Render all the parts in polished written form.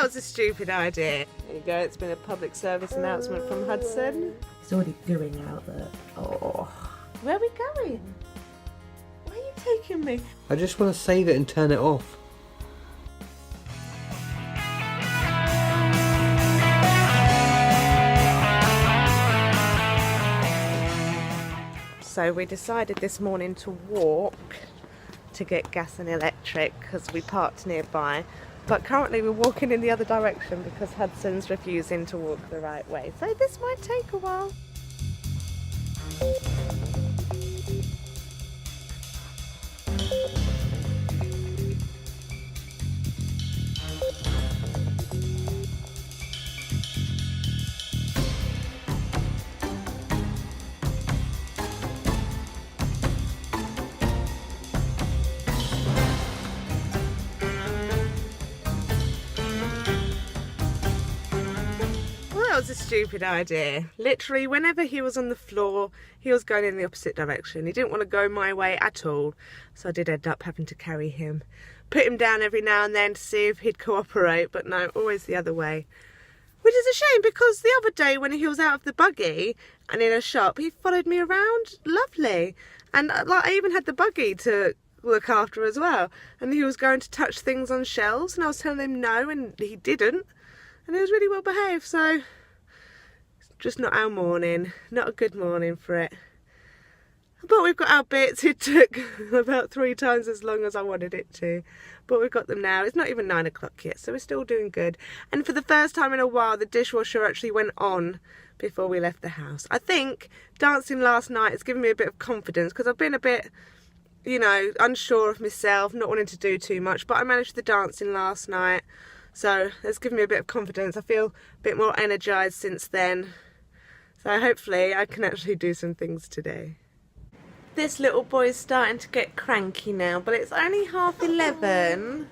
was a stupid idea. There you go, it's been a public service announcement from Hudson. He's already doing out there. Oh. Where are we going? Where are you taking me? I just want to save it and turn it off. So we decided this morning to walk to get gas and electric because we parked nearby. But currently we're walking in the other direction because Hudson's refusing to walk the right way. So this might take a while. That was a stupid idea. Literally, whenever he was on the floor, he was going in the opposite direction. He didn't want to go my way at all. So I did end up having to carry him. Put him down every now and then to see if he'd cooperate, but no, always the other way. Which is a shame because the other day when he was out of the buggy and in a shop, he followed me around. Lovely. And like, I even had the buggy to look after as well. And he was going to touch things on shelves and I was telling him no and he didn't. And he was really well behaved, so just not our morning, not a good morning for it. But we've got our bits. It took about 3 times as long as I wanted it to, but we've got them now. It's not even 9 o'clock yet, so we're still doing good. And for the first time in a while, the dishwasher actually went on before we left the house. I think dancing last night has given me a bit of confidence because I've been a bit, you know, unsure of myself, not wanting to do too much, but I managed the dancing last night. So it's given me a bit of confidence. I feel a bit more energised since then. So hopefully I can actually do some things today. This little boy is starting to get cranky now, but it's only 11:30.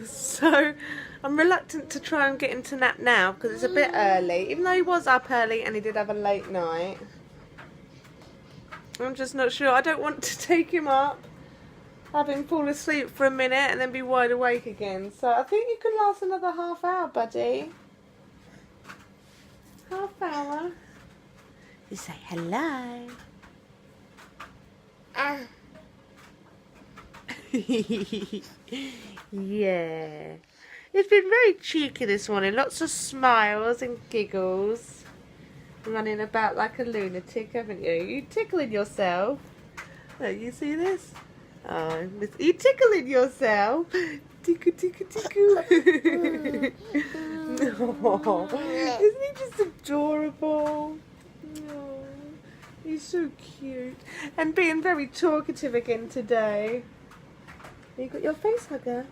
So I'm reluctant to try and get him to nap now because it's a bit early. Even though he was up early and he did have a late night. I'm just not sure. I don't want to take him up, have him fall asleep for a minute and then be wide awake again. So I think you can last another half hour, buddy. Half hour. You say hello. Yeah. It's been very cheeky this morning. Lots of smiles and giggles. Running about like a lunatic, haven't you? You tickling yourself. Oh, you see this? Oh, you tickling yourself. Tickle, tickle, tickle. Oh, isn't he just adorable? Oh, he's so cute. And being very talkative again today. You got your face hugger?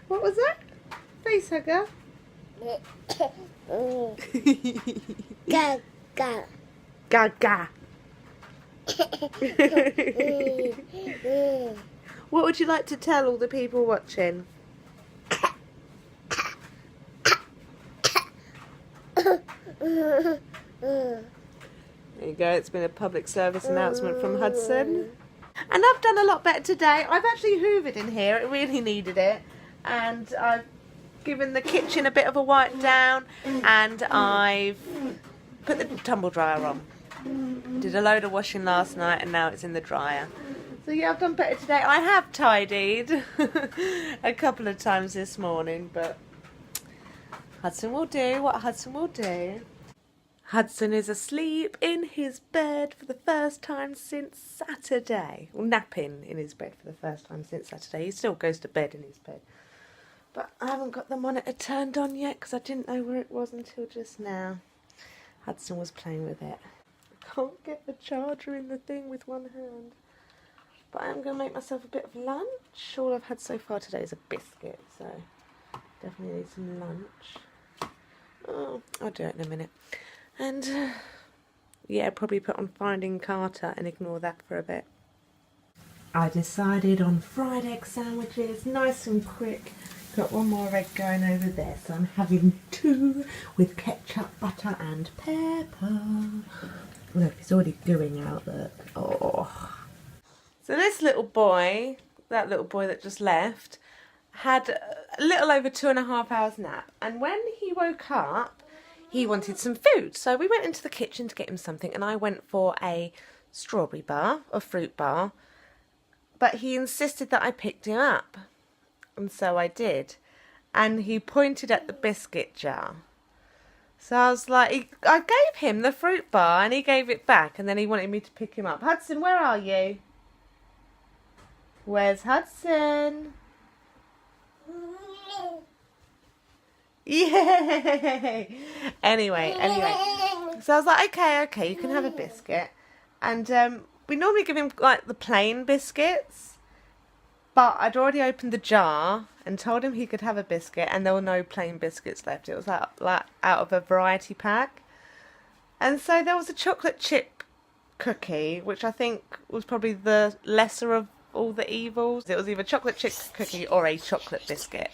What was that? Face hugger? Gaga. Gaga. What would you like to tell all the people watching? There you go, it's been a public service announcement from Hudson. And I've done a lot better today. I've actually hoovered in here, it really needed it. And I've given the kitchen a bit of a wipe down and I've put the tumble dryer on. Did a load of washing last night and now it's in the dryer. So yeah, I've done better today. I have tidied a couple of times this morning, but Hudson will do what Hudson will do. Hudson is asleep in his bed for the first time since Saturday. Well, napping in his bed for the first time since Saturday. He still goes to bed in his bed. But I haven't got the monitor turned on yet because I didn't know where it was until just now. Hudson was playing with it. I can't get the charger in the thing with one hand. But I am going to make myself a bit of lunch. All I've had so far today is a biscuit, so definitely need some lunch. Oh, I'll do it in a minute. And yeah, probably put on Finding Carter and ignore that for a bit. I decided on fried egg sandwiches, nice and quick. Got one more egg going over there, so I'm having 2 with ketchup, butter and pepper. Look, it's already doing out there. Oh. So this little boy that little boy that just left, had a little over 2.5 hours nap. And when he woke up, he wanted some food. So we went into the kitchen to get him something, and I went for a strawberry bar, a fruit bar. But he insisted that I picked him up. And so I did. And he pointed at the biscuit jar. So I was like, I gave him the fruit bar and he gave it back, and then he wanted me to pick him up. Hudson, where are you? Where's Hudson? Yay! Anyway. So I was like, okay, you can have a biscuit. And we normally give him like the plain biscuits. But I'd already opened the jar and told him he could have a biscuit, and there were no plain biscuits left. It was like out of a variety pack. And so there was a chocolate chip cookie, which I think was probably the lesser of all the evils. It was either chocolate chip cookie or a chocolate biscuit.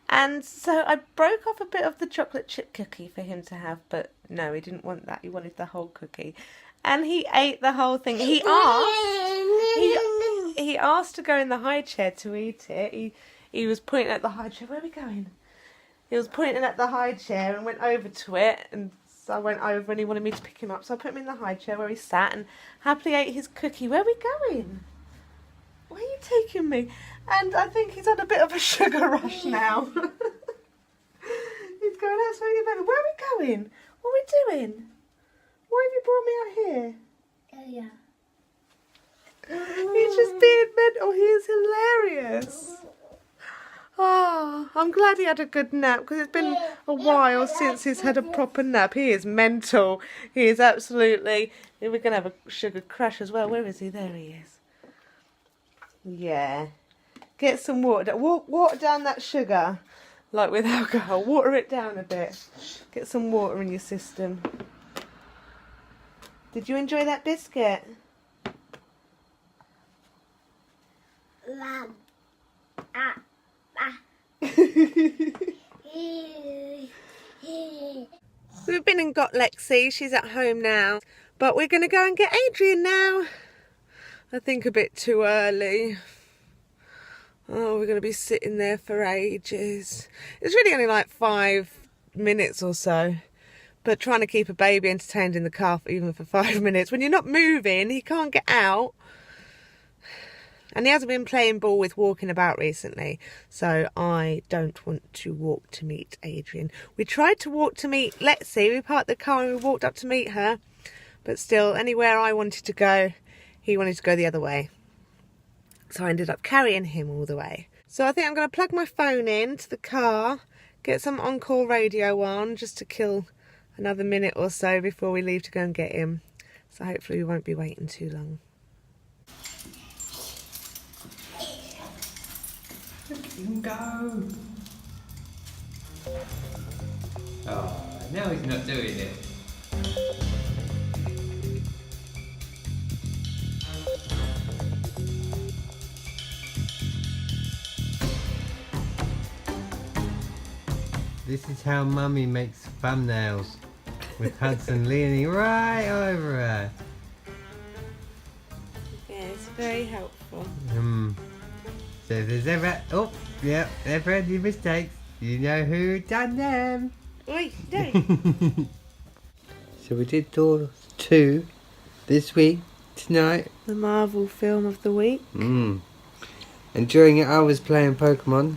And so I broke off a bit of the chocolate chip cookie for him to have, but no, he didn't want that. He wanted the whole cookie. And he ate the whole thing. He asked to go in the high chair to eat it. He was pointing at the high chair. Where are we going? He was pointing at the high chair and went over to it. And so I went over and he wanted me to pick him up. So I put him in the high chair where he sat and happily ate his cookie. Where are we going? Where are you taking me? And I think he's on a bit of a sugar rush now. He's going, that's where you're going. Where are we going? What are we doing? Why have you brought me out here? Oh, yeah. He's just being mental. He is hilarious. Oh, I'm glad he had a good nap, because it's been a while since he's had a proper nap. He is mental. He is absolutely... We're going to have a sugar crash as well. Where is he? There he is. Yeah. Get some water. Water down that sugar. Like with alcohol. Water it down a bit. Get some water in your system. Did you enjoy that biscuit? We've been and got Lexi. She's at home now. But we're going to go and get Adrian now. I think a bit too early. Oh, we're going to be sitting there for ages. It's really only like 5 minutes or so. But trying to keep a baby entertained in the car even for 5 minutes. When you're not moving, he can't get out. And he hasn't been playing ball with walking about recently. So I don't want to walk to meet Adrian. We tried to walk to meet Lexi. We parked the car and we walked up to meet her. But still, anywhere I wanted to go, he wanted to go the other way. So I ended up carrying him all the way. So I think I'm going to plug my phone into the car, get some on-call radio on just to kill another minute or so before we leave to go and get him. So hopefully we won't be waiting too long. Look at him go. Oh, now he's not doing it. This is how Mummy makes thumbnails, with Hudson leaning right over her. Yeah, it's very helpful. So if there's ever, ever any mistakes, you know who done them. Oi, no. So we did Thor 2 this week, tonight. The Marvel film of the week. And during it I was playing Pokemon,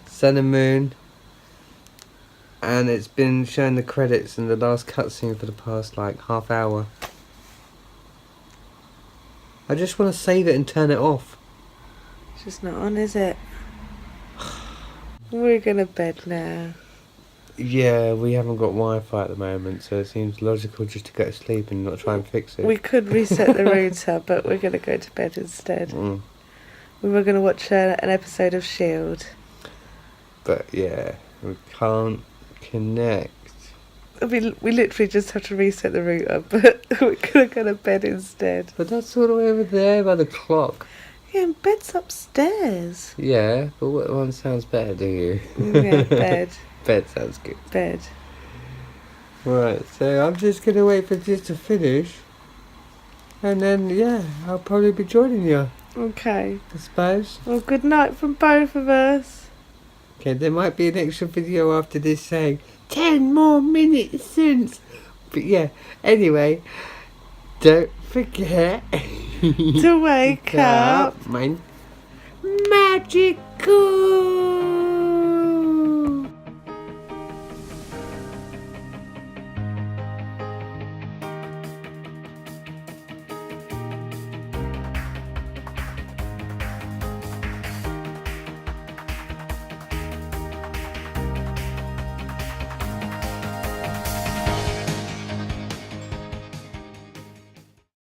Sun and Moon. And it's been showing the credits in the last cutscene for the past like half hour. I just want to save it and turn it off. It's just not on, is it? We're going to bed now. Yeah, we haven't got Wi-Fi at the moment, so it seems logical just to go to sleep and not try and fix it. We could reset the router, but we're going to go to bed instead. We were going to watch an episode of S.H.I.E.L.D. But yeah, we can't connect. We literally just have to reset the router, but we're going to go to bed instead. But that's all the way over there by the clock. Yeah, and bed's upstairs. Yeah, but what one sounds better, do you? Yeah, bed. Bed sounds good. Bed. Right, so I'm just going to wait for this to finish. And then, yeah, I'll probably be joining you. Okay. I suppose. Well, good night from both of us. Okay, there might be an extra video after this saying 10 more minutes since. But yeah, anyway, don't forget To wake up. my magical.